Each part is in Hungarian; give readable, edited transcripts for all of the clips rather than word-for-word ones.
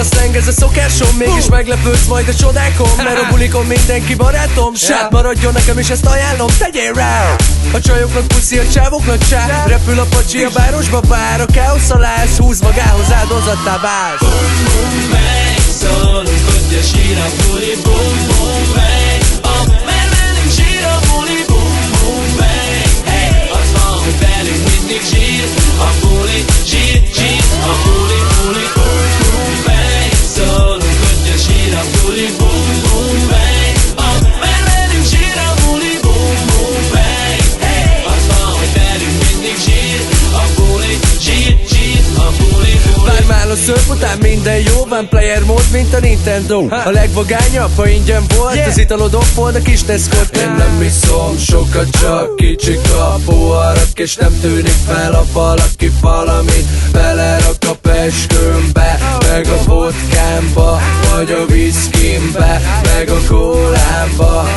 a slang, ez a szokásom. Mégis meglepődsz majd a csodákon, mert a bulikon mindenki barátom. Sát maradjon nekem és ezt ajánlom, tegyél rá. A csajoknak puszi, a csávoknak csá. Repül a pacsi a városba bár. A káosz alá ez húz magához, áldozattá válsz. Bum bum bang, szólunk, hogy a sír a buli. Bum bum bang, mert velünk sír a buli. Bum bum bang, hey, az van, hogy velünk mindig sír a buli. Sír, sír, a buli, buli. Bum bum bang, szólunk, hogy a sír a buli. Bum bum bang, mert velünk sír a buli. Bum bum bang, hey, az van, hogy velünk mindig sír a buli. Sír, sír, a buli, buli. Bármál a szörf után minden jó, van player mód, mint a Nintendo. A legvagányabb, ha ingyen volt, az italodok volt, a kis Tesco-t. Én nem iszom sokat, csak kicsi kapuarak, és nem tűnik fel, a valaki valamit belerak a peskőmbe, meg a vodkámba, vagy a viszkimbe, meg a kólámba.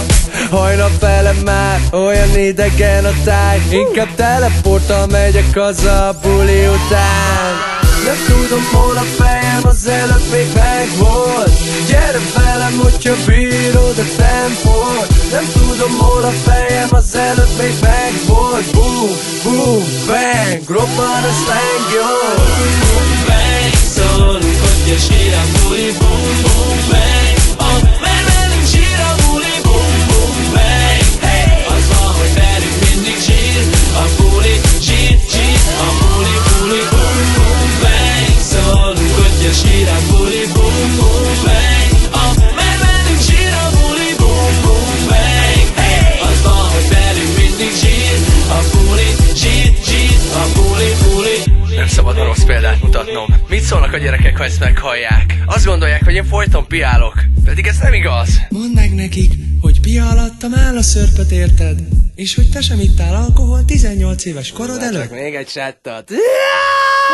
Hajnap fele már olyan idegen a táj, inkább teleporttal megyek haza a buli után. Nem tudom, hol a fejem, az előbb még megvolt. Gyere velem, hogyha bírod a tempót. Nem tudom, hol a fejem, az előbb még megvolt. Boom, boom, bang, robban a slang, jó. Boom, boom, bang, szólunk, hogy a sír a buli. Boom, boom, bang, mert velünk sír a buli. Boom, boom, bang, hey, az van, hogy velünk mindig sír a buli. Sír, sír, a buli, buli. Boom, boom, bang, szólunk, hogy a sír a buli. Boom, boom, bang, mert velünk sír a buli. Boom, boom, bang, hey, az van, hogy velünk mindig sír a buli. Sír, sír, a buli, buli. Nem szabad a rossz példát mutatnom. Mit szólnak a gyerekek, ha ezt meghallják? Azt gondolják, hogy én folyton piálok, pedig ez nem igaz. Mondd meg nekik, hogy pia alattam áll a szörpöt, érted? És hogy te sem ittál alkohol 18 éves korod előtt? Még egy chattat.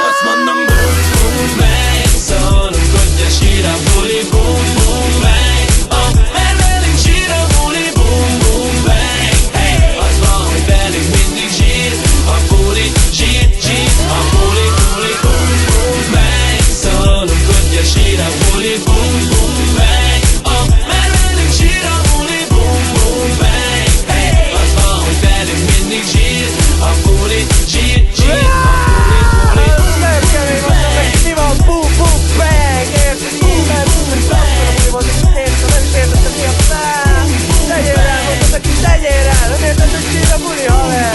Azt mondom, boom, boom, bang, szólunk, hogy a sír a buli. Boom, boom, bang, mert velünk sír a buli. Boom, boom, bang, hey, az van, hogy velünk mindig sír a buli. Sír, sír, a buli, buli. Boom, boom, bang, szólunk, hogy a sír a buli. Boom, boom, bang, mert velünk sír a buli. Boom, boom, bang, hey, az van, hogy velünk mindig sír a buli. Sír, sír, a buli, buli. Merkemény mondom neki, mi van? Boom, boom, bang. Érted? Innen, úgy tapsolom, mi van, és értem, nem is értettem, mi a szám. Tegyél rá, mondom neki, tegyél rá. Nem érted, hogy sír a buli, haver.